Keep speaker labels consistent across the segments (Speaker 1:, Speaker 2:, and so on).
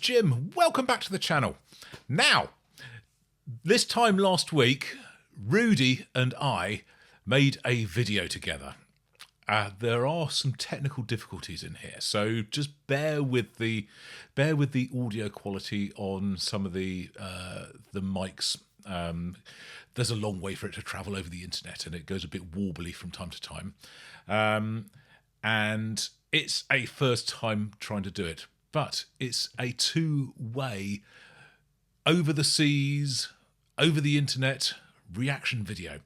Speaker 1: Jim. Welcome back to the channel. Now, this time last week, Rudi and I made a video together. There are some technical difficulties in here, so just bear with the audio quality on some of the mics. There's a long way for it to travel over the internet, and it goes a bit warbly from time to time. And it's a first time trying to do it, but it's a two-way, over the seas, over the internet reaction video,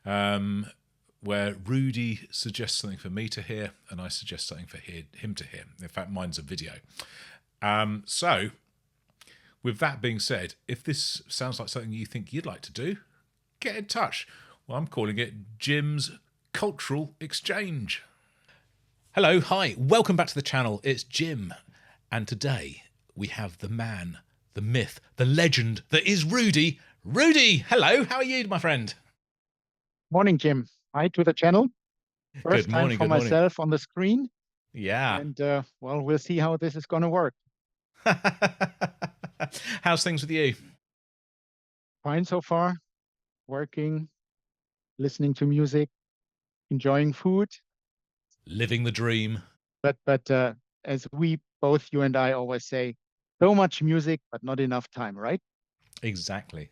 Speaker 1: where Rudi suggests something for me to hear, and I suggest something for him to hear. In fact, mine's a video. So, with that being said, if this sounds like something you think you'd like to do, get in touch. Well, I'm calling it Jim's Cultural Exchange. Hello, hi, welcome back to the channel. It's Jim, and today we have the man, the myth, the legend that is Rudi. Rudi, hello, how are you, my friend?
Speaker 2: Morning, Jim. Hi to the channel. First
Speaker 1: Good morning,
Speaker 2: time for myself on the screen.
Speaker 1: Yeah.
Speaker 2: And well, we'll see how this is going to work.
Speaker 1: How's things with you?
Speaker 2: Fine so far. Working, listening to music, enjoying food.
Speaker 1: Living the dream.
Speaker 2: But as we both, you and I, always say, so much music, but not enough time, right?
Speaker 1: Exactly.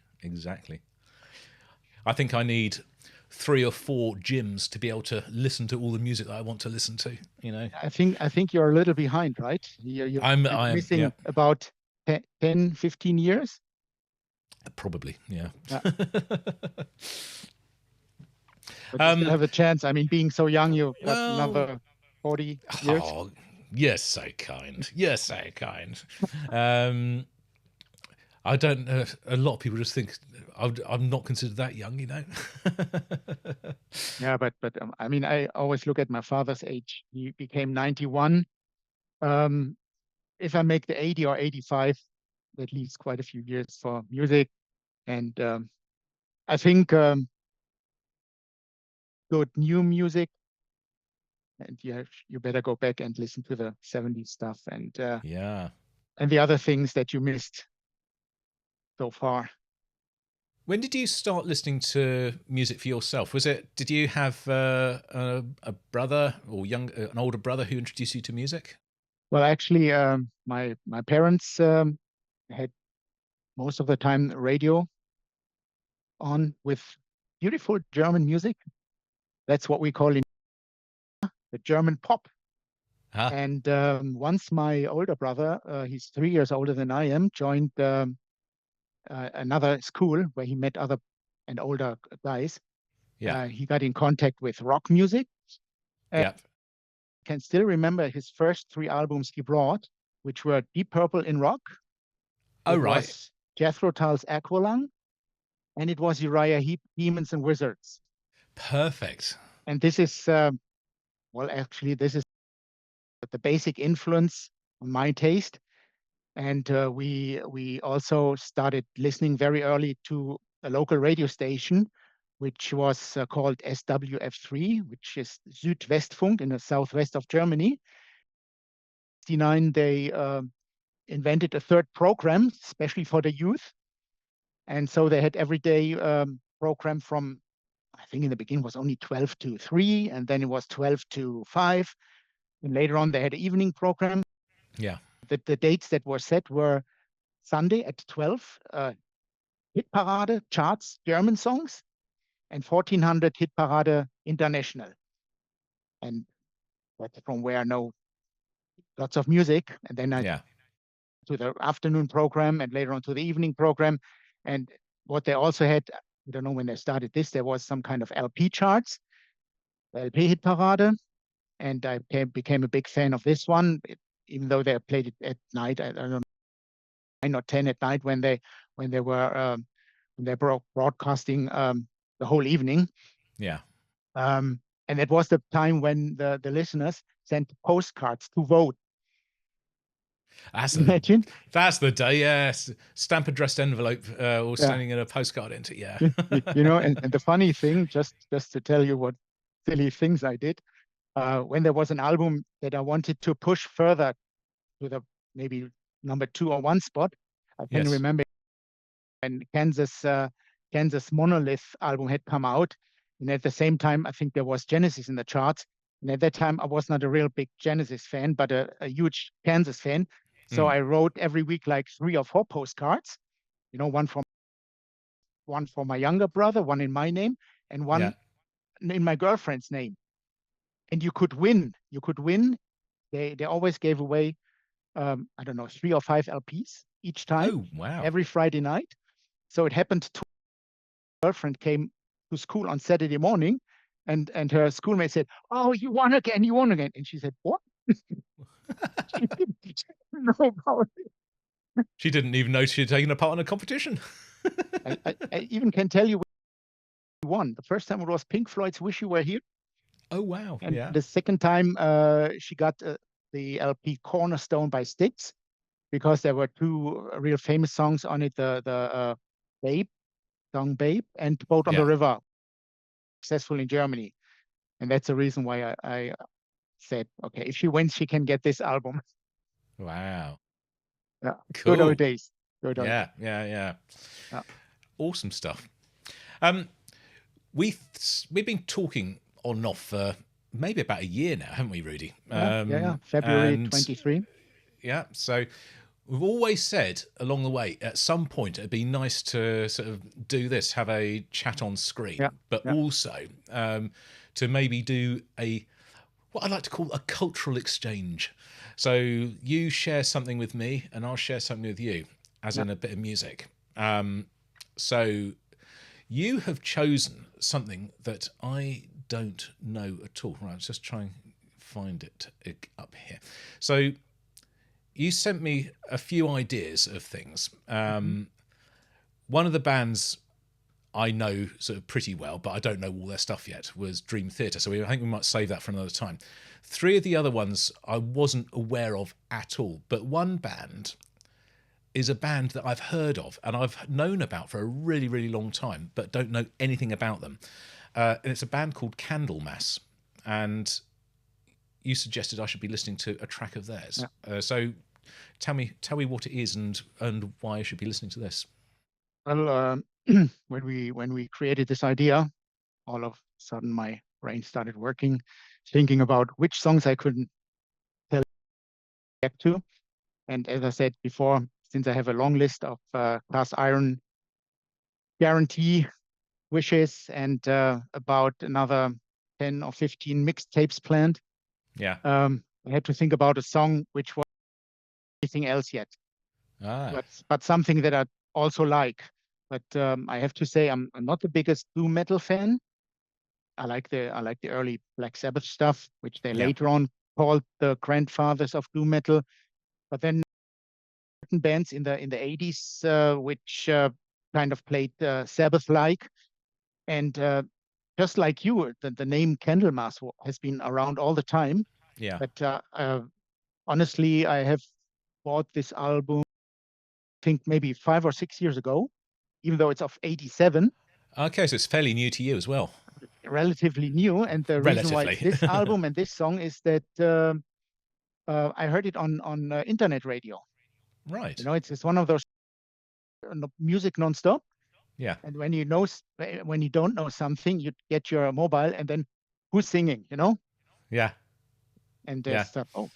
Speaker 1: I think I need 3 or 4 gyms to be able to listen to all the music that I want to listen to. You know,
Speaker 2: I think you're a little behind, right? You're
Speaker 1: I'm
Speaker 2: missing
Speaker 1: yeah.
Speaker 2: about 10, 15 years.
Speaker 1: Probably, yeah.
Speaker 2: But you still have a chance. I mean, being so young, you've got
Speaker 1: well,
Speaker 2: another 40 years.
Speaker 1: Oh, you're so kind. You're so kind. I don't know. A lot of people just think I'm not considered that young, you know.
Speaker 2: Yeah, but I mean, I always look at my father's age. He became 91. If I make the 80 or 85, that leaves quite a few years for music. And I think good new music, and you better go back and listen to the 70s stuff and
Speaker 1: Yeah.
Speaker 2: and the other things that you missed so far.
Speaker 1: When did you start listening to music for yourself? Did you have a brother or an older brother who introduced you to music?
Speaker 2: Well, actually, my parents had most of the time radio on with beautiful German music. That's what we call the German pop.
Speaker 1: Huh?
Speaker 2: And once my older brother, he's 3 years older than I am, joined another school where he met other and older guys.
Speaker 1: Yeah.
Speaker 2: He got in contact with rock music.
Speaker 1: Yeah.
Speaker 2: Can still remember his first 3 albums he brought, which were Deep Purple in rock.
Speaker 1: Oh,
Speaker 2: it
Speaker 1: right.
Speaker 2: Was Jethro Tull's Aqualung, and it was Uriah Heep, Demons and Wizards.
Speaker 1: Perfect.
Speaker 2: And this is, well, actually, this is the basic influence on my taste. And we also started listening very early to a local radio station, which was called SWF3, which is Südwestfunk in the southwest of Germany. In 1969, they invented a third program, especially for the youth. And so they had everyday program from, I think in the beginning was only 12 to 3, and then it was 12 to 5. And later on, they had an evening program.
Speaker 1: Yeah.
Speaker 2: The dates that were set were Sunday at 12, Hit Parade, charts, German songs, and 1400 Hit Parade International. And that's from where I know lots of music. And then I to the afternoon program and later on to the evening program. And what they also had, I don't know when they started this, there was some kind of LP charts, LP Hit Parade. And I became a big fan of this one, even though they played it at night. I don't know, 9 or 10 at night when they were broadcasting the whole evening.
Speaker 1: Yeah.
Speaker 2: And it was the time when the listeners sent postcards to vote.
Speaker 1: That's
Speaker 2: the
Speaker 1: day, yes. Stamp addressed envelope or sending in a postcard into, yeah.
Speaker 2: You know, and the funny thing, just to tell you what silly things I did, when there was an album that I wanted to push further to the maybe number 2 or 1 spot. I can
Speaker 1: Yes.
Speaker 2: remember when Kansas Monolith album had come out, and at the same time, I think there was Genesis in the charts. And at that time, I was not a real big Genesis fan, but a huge Kansas fan. So I wrote every week like 3 or 4 postcards, one for my younger brother, one in my name, and one in my girlfriend's name. And you could win. They always gave away, I don't know, 3 or 5 LPs each time.
Speaker 1: Oh, wow.
Speaker 2: Every Friday night. So it happened to my girlfriend came to school on Saturday morning, and her schoolmate said, "Oh, you won again. And she said, "What?" She didn't know about it.
Speaker 1: She didn't even know she had taken a part in a competition.
Speaker 2: I even can tell you we won. The first time it was Pink Floyd's Wish You Were Here.
Speaker 1: Oh, wow.
Speaker 2: And
Speaker 1: yeah.
Speaker 2: the second time she got the LP Cornerstone by Styx, because there were 2 real famous songs on it, the Babe, song Babe, and Boat on the River, successful in Germany. And that's the reason why I said, okay, if she wins, she can get this album.
Speaker 1: Wow.
Speaker 2: Yeah.
Speaker 1: Cool.
Speaker 2: Good old days.
Speaker 1: Yeah. Awesome stuff. We've been talking on and off for maybe about a year now, haven't we, Rudi?
Speaker 2: February 23.
Speaker 1: Yeah. So we've always said along the way, at some point, it'd be nice to sort of do this, have a chat on screen, but also to maybe do what I like to call a cultural exchange. So you share something with me and I'll share something with you, as in a bit of music. So you have chosen something that I don't know at all. Right, let's just try and find it up here. So you sent me a few ideas of things. One of the bands I know sort of pretty well, but I don't know all their stuff yet, was Dream Theater. So I think we might save that for another time. 3 of the other ones I wasn't aware of at all. But one band is a band that I've heard of and I've known about for a really, really long time, but don't know anything about them. And it's a band called Candlemass. And you suggested I should be listening to a track of theirs. So tell me what it is and why I should be listening to this.
Speaker 2: Well, when we created this idea, all of a sudden my brain started working, thinking about which songs I couldn't tell back to. And as I said before, since I have a long list of Cast Iron guarantee wishes and about another 10 or 15 mixtapes planned, I had to think about a song which was anything else yet, but something that I also like. But I have to say I'm not the biggest doom metal fan. I like the early Black Sabbath stuff, which they later on called the grandfathers of doom metal. But then certain bands in the 80s which kind of played Sabbath-like, and just like you, the name Candlemass has been around all the time.
Speaker 1: Yeah.
Speaker 2: But honestly, I have bought this album, I think maybe 5 or 6 years ago, even though it's of 87.
Speaker 1: Okay, so it's fairly new to you as well.
Speaker 2: Relatively new. And the reason why it's this album and this song is that I heard it on internet radio.
Speaker 1: Right.
Speaker 2: It's one of those music nonstop.
Speaker 1: Yeah.
Speaker 2: And when you don't know something, you get your mobile and then who's singing,
Speaker 1: Yeah.
Speaker 2: And there's stuff. Oh,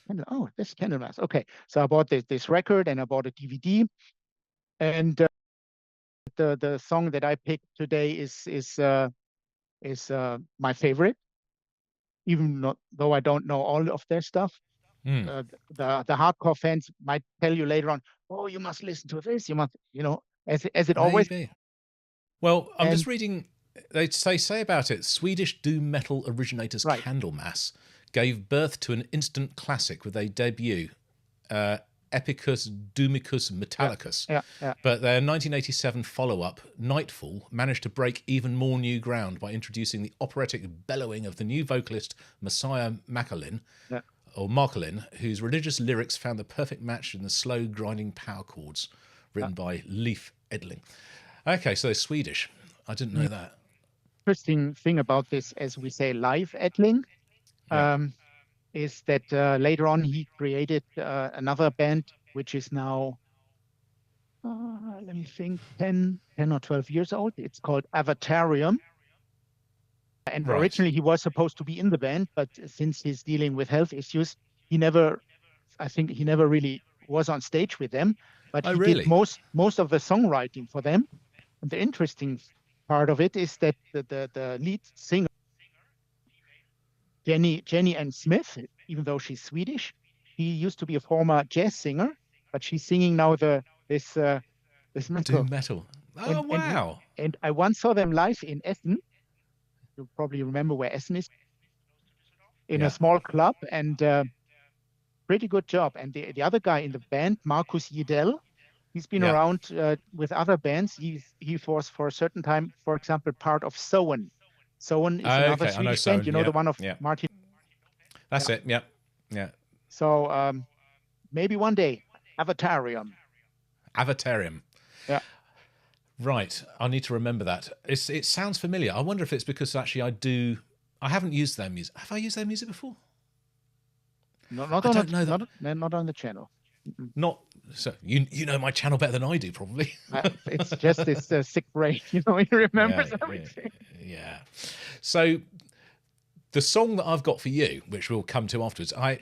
Speaker 2: this Candlemass. Okay. So I bought this record and I bought a DVD. And the song that I picked today is my favorite, even though I don't know all of their stuff. The hardcore fans might tell you later on, oh, you must listen to this. You must, as it always.
Speaker 1: Well, I'm just reading. They say about it. Swedish doom metal originators Candlemass gave birth to an instant classic with a debut, Epicus Doomicus Metallicus. But their 1987 follow-up, Nightfall, managed to break even more new ground by introducing the operatic bellowing of the new vocalist Messiah Marcolin, whose religious lyrics found the perfect match in the slow, grinding power chords written by Leif Edling. Okay, so they're Swedish. I didn't know that.
Speaker 2: Interesting thing about this, as we say, Leif Edling, is that later on he created another band which is now, let me think, 10 or 12 years old. It's called Avatarium. And
Speaker 1: Right.
Speaker 2: originally he was supposed to be in the band, but since he's dealing with health issues, I think he never really was on stage with them. But
Speaker 1: Oh,
Speaker 2: he
Speaker 1: really?
Speaker 2: did most of the songwriting for them. And the interesting part of it is that the lead singer, Jenny Ann Smith, even though she's Swedish, she used to be a former jazz singer, but she's singing now this metal.
Speaker 1: Doom metal. Oh, wow.
Speaker 2: And I once saw them live in Essen. You probably remember where Essen is. In a small club, and pretty good job. And the other guy in the band, Markus Jedel, he's been around with other bands. He was for a certain time, for example, part of Soen. Soen is another Swedish band. You know, the one of Martin.
Speaker 1: That's it. Yeah. Yeah.
Speaker 2: So maybe one day, Avatarium. Yeah.
Speaker 1: Right. I need to remember that. It sounds familiar. I wonder if it's because actually I haven't used their music. Have I used their music before?
Speaker 2: Not on the channel.
Speaker 1: Not so you know my channel better than I do, probably.
Speaker 2: It's just this sick brain, you know, he remembers everything.
Speaker 1: Yeah. So the song that I've got for you, which we'll come to afterwards, I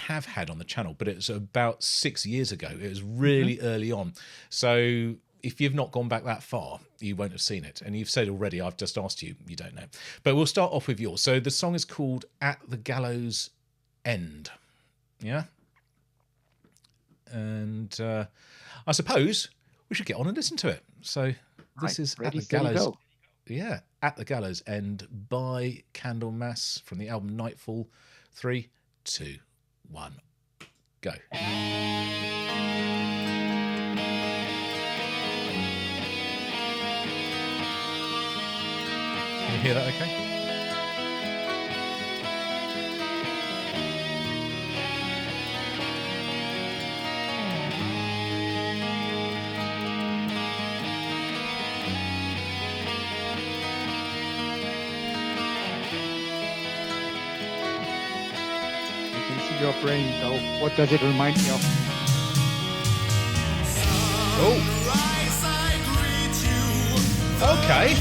Speaker 1: have had on the channel, but it was about 6 years ago. It was really early on. So if you've not gone back that far, you won't have seen it. And you've said already, I've just asked you, you don't know. But we'll start off with yours. So the song is called At the Gallows End. Yeah? And I suppose we should get on and listen to it. So this is At the Gallows. Yeah, At the Gallows End by Candlemass from the album Nightfall. 3, 2, 1, go. Can you hear that okay?
Speaker 2: You can see your brain go, what does it remind me of?
Speaker 1: Oh. Okay.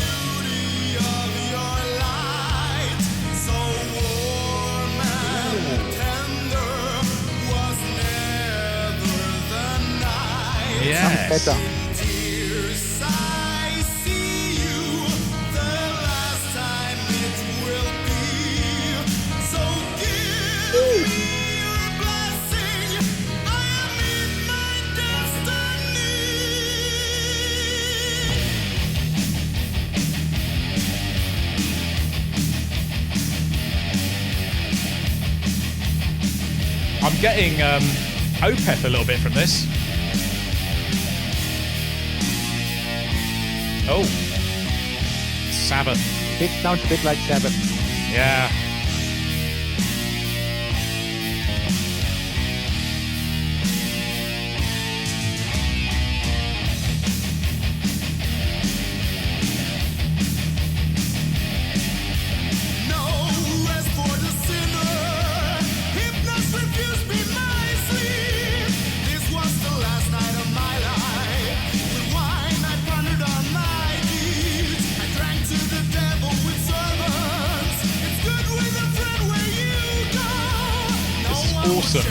Speaker 1: Yes.
Speaker 2: Better.
Speaker 1: I'm getting Opeth a little bit from this. Oh, Sabbath.
Speaker 2: It sounds a bit like Sabbath.
Speaker 1: Yeah. Awesome.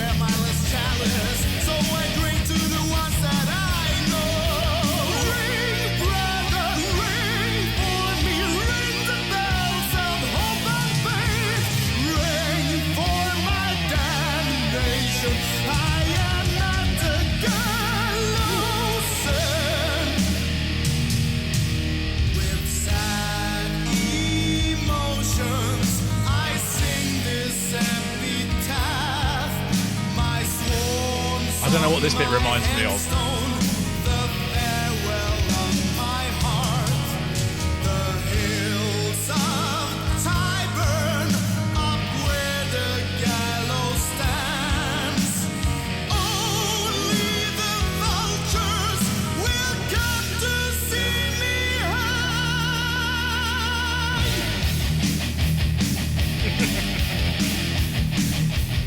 Speaker 1: I don't know what this bit reminds me of.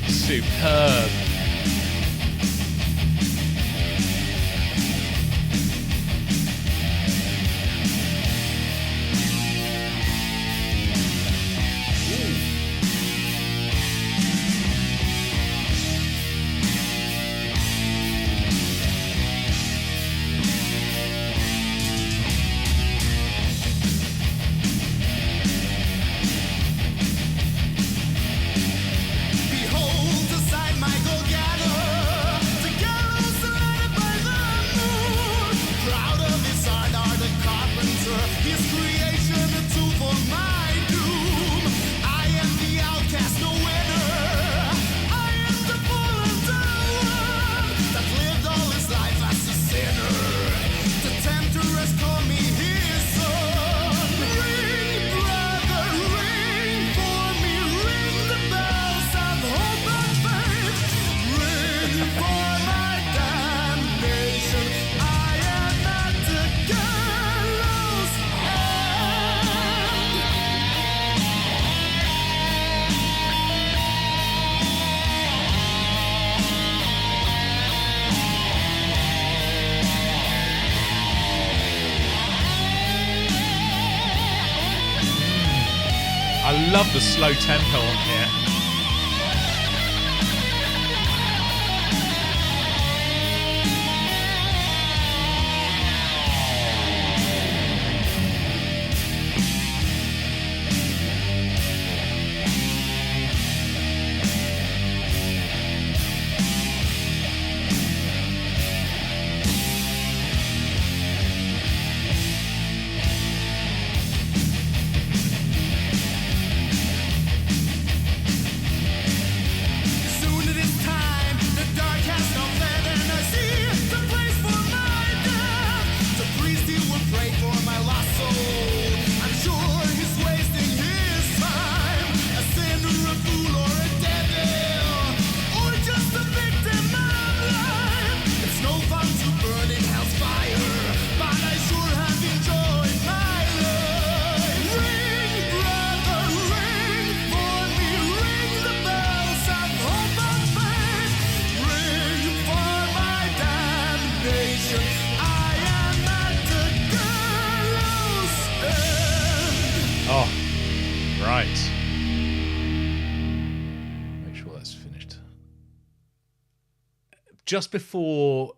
Speaker 1: Superb. I love the slow tempo on here. Just before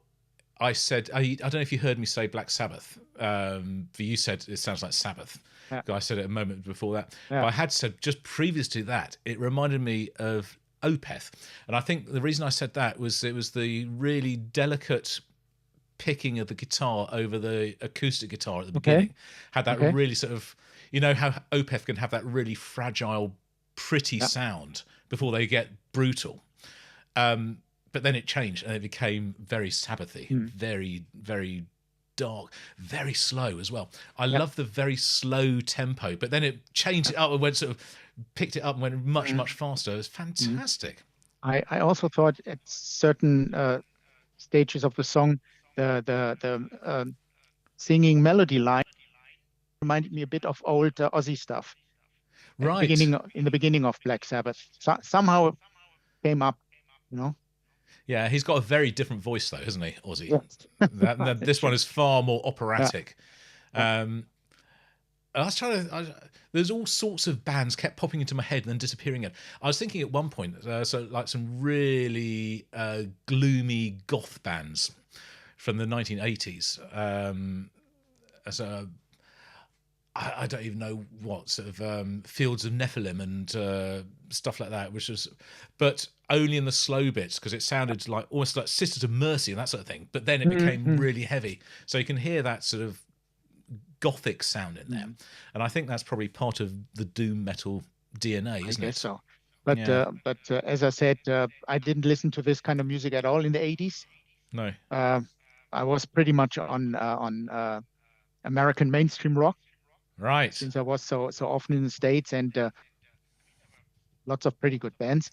Speaker 1: I said, I don't know if you heard me say Black Sabbath, but you said it sounds like Sabbath. Yeah. I said it a moment before that. Yeah. But I had said just previous to that, it reminded me of Opeth. And I think the reason I said that was it was the really delicate picking of the guitar over the acoustic guitar at the beginning. Had that really sort of, you know how Opeth can have that really fragile, pretty sound before they get brutal. But then it changed and it became very Sabbathy, very, very dark, very slow as well. I love the very slow tempo, but then it changed it up and went sort of picked it up and went much, much faster. It was fantastic.
Speaker 2: I also thought at certain stages of the song, the singing melody line reminded me a bit of old Ozzy stuff.
Speaker 1: Right.
Speaker 2: In the beginning of Black Sabbath. Somehow it came up, you know.
Speaker 1: Yeah, he's got a very different voice, though, hasn't he, Ozzy? Yes. This one is far more operatic. Yeah. I was trying to. There's all sorts of bands kept popping into my head and then disappearing. I was thinking at one point, so like some really gloomy goth bands from the 1980s. I don't even know what sort of Fields of Nephilim and stuff like that, but only in the slow bits because it sounded like almost like Sisters of Mercy and that sort of thing. But then it became really heavy, so you can hear that sort of gothic sound in there, and I think that's probably part of the doom metal DNA, isn't it? I guess
Speaker 2: so. But as I said, I didn't listen to this kind of music at all in the 80s.
Speaker 1: No,
Speaker 2: I was pretty much on American mainstream rock.
Speaker 1: Right.
Speaker 2: Since I was so often in the States and lots of pretty good bands.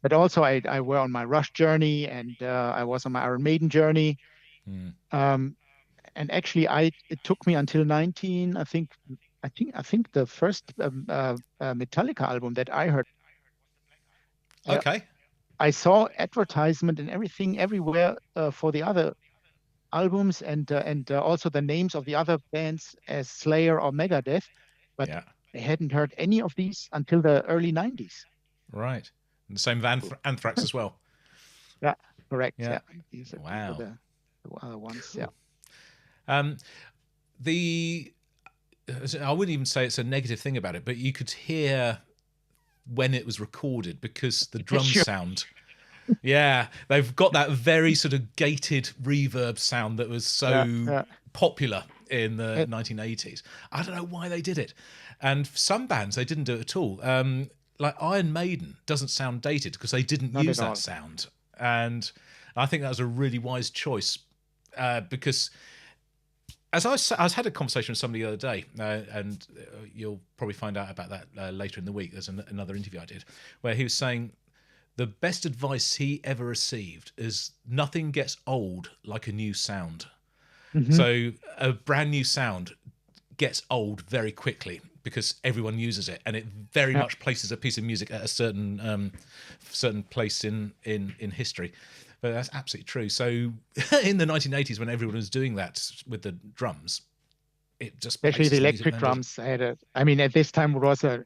Speaker 2: But also I were on my Rush journey and I was on my Iron Maiden journey. And actually it took me until I think the first Metallica album that I heard.
Speaker 1: Okay.
Speaker 2: I saw advertisement and everything everywhere for the other albums and also the names of the other bands as Slayer or Megadeth, but they hadn't heard any of these until the early 90s.
Speaker 1: Right. And the same with Anthrax as well.
Speaker 2: Yeah, correct.
Speaker 1: Yeah.
Speaker 2: These are
Speaker 1: wow.
Speaker 2: The other ones.
Speaker 1: Cool.
Speaker 2: Yeah.
Speaker 1: I wouldn't even say it's a negative thing about it, but you could hear when it was recorded because the drum sound. Yeah, they've got that very sort of gated reverb sound that was so popular in the 1980s. I don't know why they did it. And for some bands, they didn't do it at all. Like Iron Maiden doesn't sound dated because they didn't use that sound. And I think that was a really wise choice because as I had a conversation with somebody the other day, and you'll probably find out about that later in the week. There's another interview I did where he was saying, the best advice he ever received is nothing gets old like a new sound. So a brand new sound gets old very quickly because everyone uses it, and it very much places a piece of music at a certain place in history. But that's absolutely true. So in the 1980s, when everyone was doing that with the drums, it just
Speaker 2: especially the electric drums. At this time it was a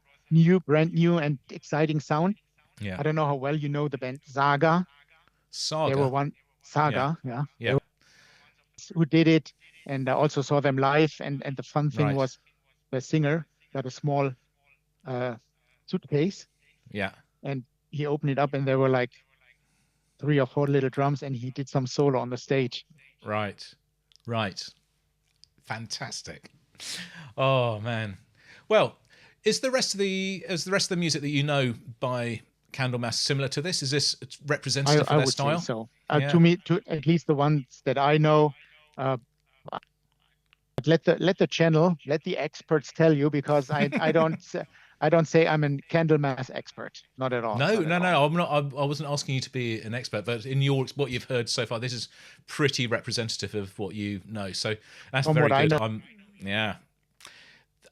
Speaker 2: brand new and exciting sound.
Speaker 1: Yeah.
Speaker 2: I don't know how well you know the band Saga. They were
Speaker 1: Saga.
Speaker 2: one Saga, yeah. They
Speaker 1: Yeah.
Speaker 2: were ones who did it, and I also saw them live. And the fun thing
Speaker 1: Right.
Speaker 2: was the singer got a small suitcase,
Speaker 1: Yeah.
Speaker 2: and he opened it up, and there were like 3 or 4 little drums, and he did some solo on the stage.
Speaker 1: Right. Right. Fantastic. Oh man. Well, is the rest of the music that you know by Candlemass similar to this? Is this representative
Speaker 2: I
Speaker 1: of their
Speaker 2: would
Speaker 1: style?
Speaker 2: say so.
Speaker 1: Yeah.
Speaker 2: To at least the ones that I know. Let the experts tell you, because I don't say I'm a Candlemass expert. Not at all.
Speaker 1: No,
Speaker 2: Not at
Speaker 1: no,
Speaker 2: all.
Speaker 1: I'm not. I wasn't asking you to be an expert, but in what you've heard so far, this is pretty representative of what you know. So that's
Speaker 2: From
Speaker 1: very
Speaker 2: what I
Speaker 1: good.
Speaker 2: know.
Speaker 1: Yeah.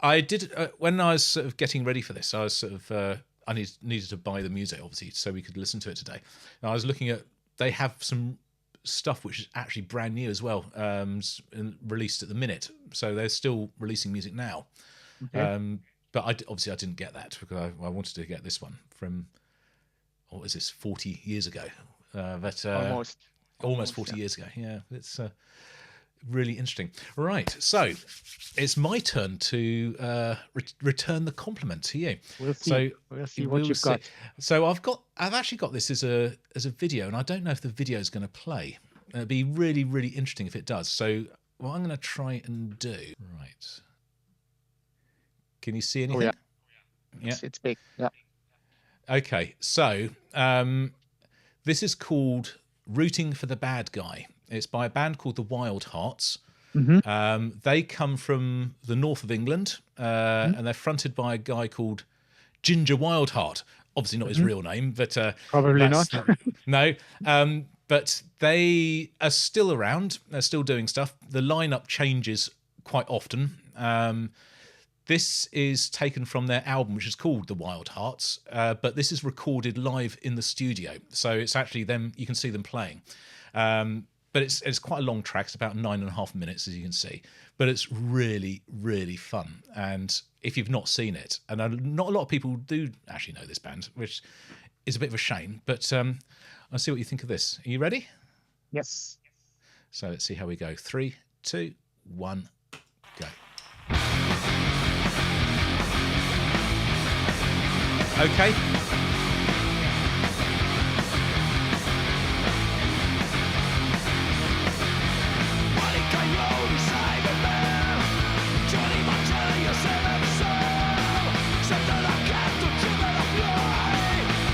Speaker 1: I did when I was sort of getting ready for this. I was sort of I needed to buy the music, obviously, so we could listen to it today. And I was looking at, they have some stuff which is actually brand new as well, released at the minute. So they're still releasing music now.
Speaker 2: Okay.
Speaker 1: But obviously I didn't get that because I wanted to get this one from, what is this, 40 years ago? Almost 40 years ago. Yeah, it's really interesting. Right, so it's my turn to return the compliment to you.
Speaker 2: We'll see.
Speaker 1: So
Speaker 2: We'll see what you've got.
Speaker 1: So I've actually got this as a video, and I don't know if the video is going to play. It'd be really, really interesting if it does. So what I'm going to try and do. Right. Can you see anything?
Speaker 2: Oh, yeah.
Speaker 1: Yeah.
Speaker 2: It's big. Yeah.
Speaker 1: Okay, so this is called "Rooting for the Bad Guy." It's by a band called the Wildhearts.
Speaker 2: Mm-hmm.
Speaker 1: They come from the north of England, and they're fronted by a guy called Ginger Wildheart. Obviously not his real name, but
Speaker 2: Probably not.
Speaker 1: No, but they are still around. They're still doing stuff. The lineup changes quite often. This is taken from their album, which is called The Wildhearts, but this is recorded live in the studio. So it's actually them, you can see them playing. But it's quite a long track. It's about 9.5 minutes, as you can see. But it's really, really fun. And if you've not seen it, and not a lot of people do actually know this band, which is a bit of a shame, but I'll see what you think of this. Are you ready?
Speaker 2: Yes.
Speaker 1: So let's see how we go. 3, 2, 1, go. Okay.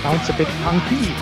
Speaker 2: Sounds a bit funky.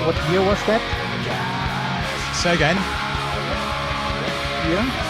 Speaker 2: What year was that?
Speaker 1: Say again.
Speaker 2: Yeah.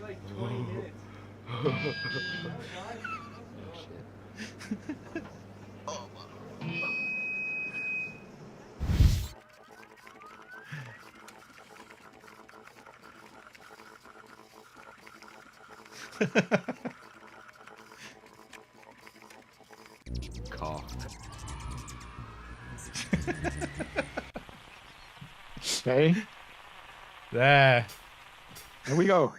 Speaker 2: Like 20 minutes.
Speaker 3: Car.
Speaker 2: Okay,
Speaker 1: There.
Speaker 2: there we go.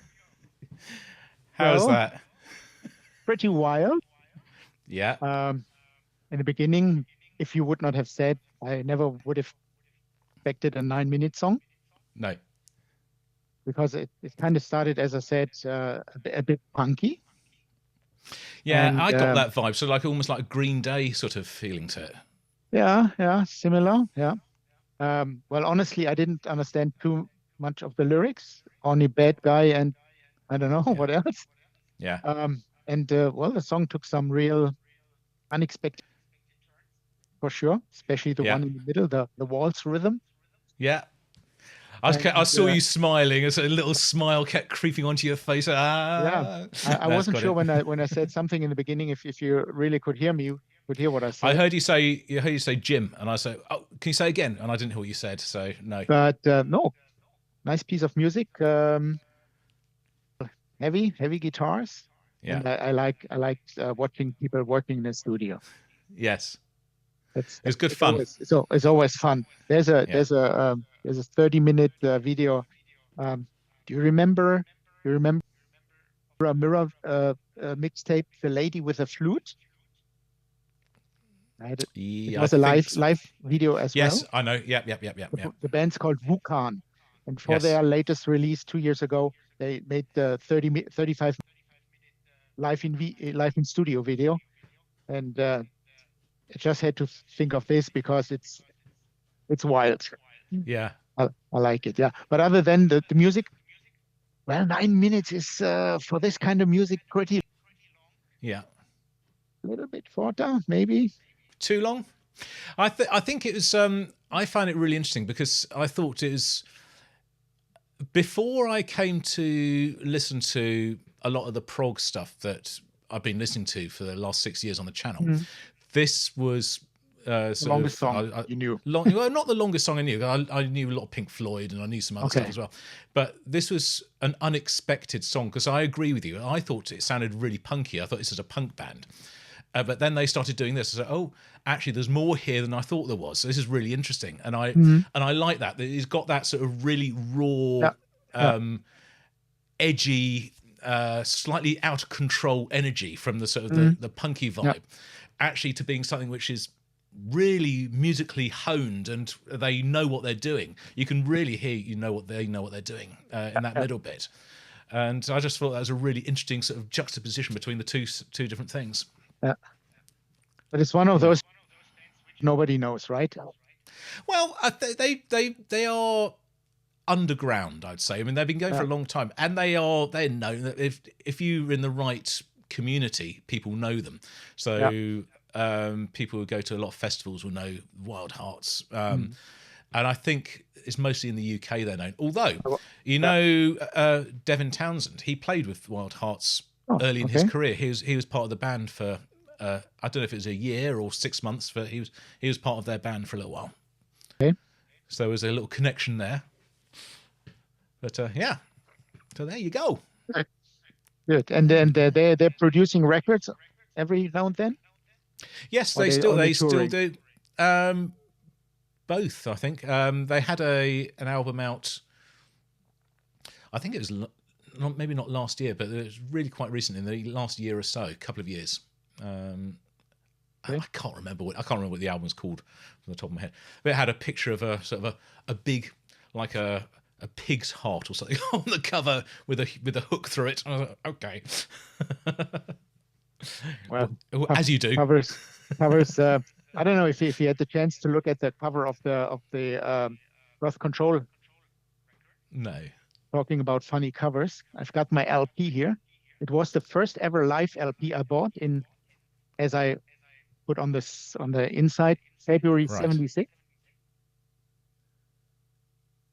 Speaker 1: How's
Speaker 2: Well,
Speaker 1: that?
Speaker 2: pretty wild.
Speaker 1: Yeah.
Speaker 2: In the beginning, if you would not have said, I never would have expected a 9-minute song,
Speaker 1: No.
Speaker 2: because it kind of started, as I said, a bit punky.
Speaker 1: Yeah,
Speaker 2: And
Speaker 1: I got that vibe. So like almost like a Green Day sort of feeling to it.
Speaker 2: yeah, similar. Yeah. Well, honestly, I didn't understand too much of the lyrics. Only bad guy and I don't know
Speaker 1: Yeah.
Speaker 2: what else.
Speaker 1: Yeah.
Speaker 2: And well, the song took some real unexpected, for sure, especially the
Speaker 1: Yeah.
Speaker 2: one in the middle, the waltz rhythm.
Speaker 1: Yeah. I
Speaker 2: And
Speaker 1: saw you smiling, as a little smile kept creeping onto your face.
Speaker 2: yeah,
Speaker 1: Ah,
Speaker 2: I
Speaker 1: that's
Speaker 2: wasn't
Speaker 1: got
Speaker 2: sure
Speaker 1: it.
Speaker 2: when I said something in the beginning, if you really could hear me, you could hear what I
Speaker 1: I
Speaker 2: said.
Speaker 1: heard you say Jim, and I said, "Oh, can you say again?" And I didn't hear what you said, so no.
Speaker 2: But no, nice piece of music. Heavy guitars,
Speaker 1: Yeah.
Speaker 2: and I like watching people working in the studio.
Speaker 1: Yes. It's
Speaker 2: That's
Speaker 1: good fun.
Speaker 2: it's always fun.
Speaker 1: Yeah.
Speaker 2: There's a 30-minute video. Do you remember? Do you remember a mirror mixtape, The Lady with a Flute? I had it. It
Speaker 1: Yeah, I
Speaker 2: was a
Speaker 1: think.
Speaker 2: live video as
Speaker 1: Yes,
Speaker 2: well.
Speaker 1: I know. Yep. Yep. Yep. Yep. Yep.
Speaker 2: The band's called Wukan, and for
Speaker 1: Yes.
Speaker 2: their latest release 2 years ago, they made the 35 live in studio video, and I just had to think of this because it's wild.
Speaker 1: Yeah.
Speaker 2: I like it, yeah. But other than the music, well, 9 minutes is for this kind of music pretty
Speaker 1: Yeah.
Speaker 2: a little bit shorter, maybe.
Speaker 1: Too long. I think it was. I found it really interesting because I thought it was before I came to listen to a lot of the prog stuff that I've been listening to for the last 6 years on the channel.
Speaker 2: Mhm.
Speaker 1: This was
Speaker 2: The
Speaker 1: sort
Speaker 2: longest
Speaker 1: of
Speaker 2: song you knew.
Speaker 1: well, not the longest song I knew. I knew a lot of Pink Floyd and I knew some other stuff
Speaker 2: Okay.
Speaker 1: as well. But this was an unexpected song because I agree with you. I thought it sounded really punky. I thought this was a punk band. But then they started doing this. I said, "Oh, actually, there's more here than I thought there was. So this is really interesting." And
Speaker 2: Mhm.
Speaker 1: I like that. He's got that sort of really raw,
Speaker 2: Yeah, yeah.
Speaker 1: edgy, slightly out of control energy from the sort of
Speaker 2: Mhm.
Speaker 1: the punky vibe,
Speaker 2: Yeah.
Speaker 1: actually to being something which is really musically honed and they know what they're doing. You can really hear what they know what they're doing in that
Speaker 2: Yeah.
Speaker 1: middle bit. And I just thought that was a really interesting sort of juxtaposition between the two different things.
Speaker 2: Yeah. But it's one of those nobody knows, right?
Speaker 1: Well, they are underground, I'd say. I mean, they've been going for a long time, and they're known that if you're in the right community, people know them. So people who go to a lot of festivals will know Wildhearts. And I think it's mostly in the UK they're known. Although, Devin Townsend, he played with Wildhearts early in his career. He was part of the band for I don't know if it was a year or 6 months, but he was part of their band for a little while.
Speaker 2: Okay.
Speaker 1: So there was a little connection there. But yeah, so there you go.
Speaker 2: Good. And then they're producing records every now and then.
Speaker 1: Yes,
Speaker 2: Or
Speaker 1: they
Speaker 2: only
Speaker 1: still
Speaker 2: touring?
Speaker 1: do. Both, I think. They had an album out. I think it was maybe not last year, but it was really quite recent, in the last year or so, a couple of years. I can't remember what the album's called from the top of my head. But it had a picture of a sort of a big, like a pig's heart or something on the cover with a hook through it. I was like, okay.
Speaker 2: Well,
Speaker 1: as you do.
Speaker 2: Covers. I don't know if you had the chance to look at the cover of the Birth Control.
Speaker 1: No.
Speaker 2: Talking about funny covers, I've got my LP here. It was the first ever live LP I bought as I put on the inside, February
Speaker 1: Right.
Speaker 2: 76.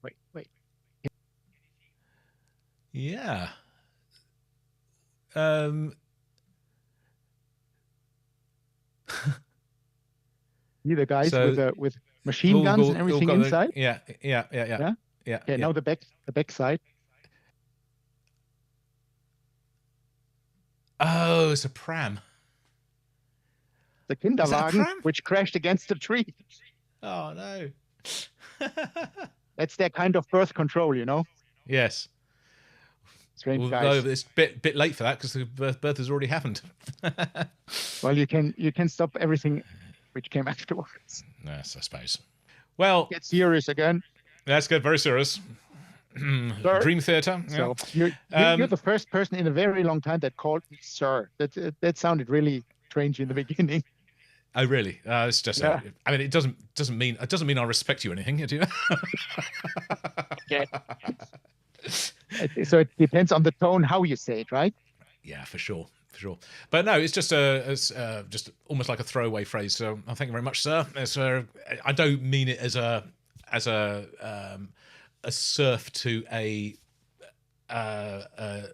Speaker 2: Wait.
Speaker 1: Yeah.
Speaker 2: See the guys
Speaker 1: So
Speaker 2: with machine guns and everything inside.
Speaker 1: Yeah.
Speaker 2: Okay, now the back side.
Speaker 1: Oh, it's a pram.
Speaker 2: The Kinderwagen, which crashed against a tree.
Speaker 1: Oh no.
Speaker 2: That's their kind of birth control,
Speaker 1: Yes.
Speaker 2: Strange
Speaker 1: Although
Speaker 2: guys.
Speaker 1: it's a bit late for that because the birth has already happened.
Speaker 2: Well, you can stop everything which came afterwards.
Speaker 1: Yes, I suppose. Well,
Speaker 2: Get serious again.
Speaker 1: Let's get very serious. Dream Theater.
Speaker 2: So you're the first person in a very long time that called me sir. That sounded really strange in the beginning.
Speaker 1: Oh really? It's just.
Speaker 2: Yeah.
Speaker 1: I mean, it doesn't mean I respect you or anything, do you?
Speaker 2: Yeah. So it depends on the tone how you say it, right?
Speaker 1: Yeah, for sure. But no, it's just just almost like a throwaway phrase. So thank you very much, sir. I don't mean it as a serf to a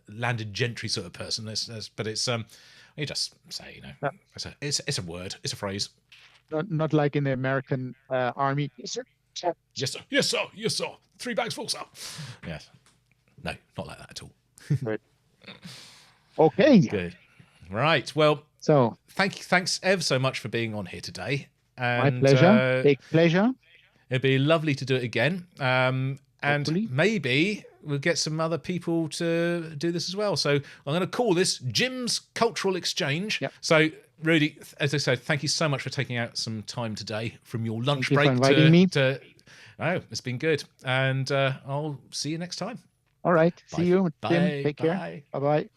Speaker 1: landed gentry sort of person. But it's you just say, it's a word, it's a phrase.
Speaker 2: Not like in the American army. Yes, sir.
Speaker 1: Yes, sir. Yes, sir. Yes, sir. 3 bags full, sir. Yes. No, not like that at all.
Speaker 2: Good. Okay.
Speaker 1: Good. Right. Well,
Speaker 2: so
Speaker 1: thanks ever so much for being on here today. And,
Speaker 2: my pleasure. Big pleasure.
Speaker 1: It'd be lovely to do it again. And
Speaker 2: Hopefully.
Speaker 1: maybe we'll get some other people to do this as well. So I'm going to call this Jim's Cultural Exchange.
Speaker 2: Yep.
Speaker 1: So, Rudi, as I said, thank you so much for taking out some time today from your lunch
Speaker 2: Thank you
Speaker 1: break
Speaker 2: for inviting me.
Speaker 1: Oh, it's been good. And I'll see you next time.
Speaker 2: All right.
Speaker 1: Bye.
Speaker 2: See you.
Speaker 1: Bye.
Speaker 2: Tim, take care.
Speaker 1: Bye.
Speaker 2: Bye-bye.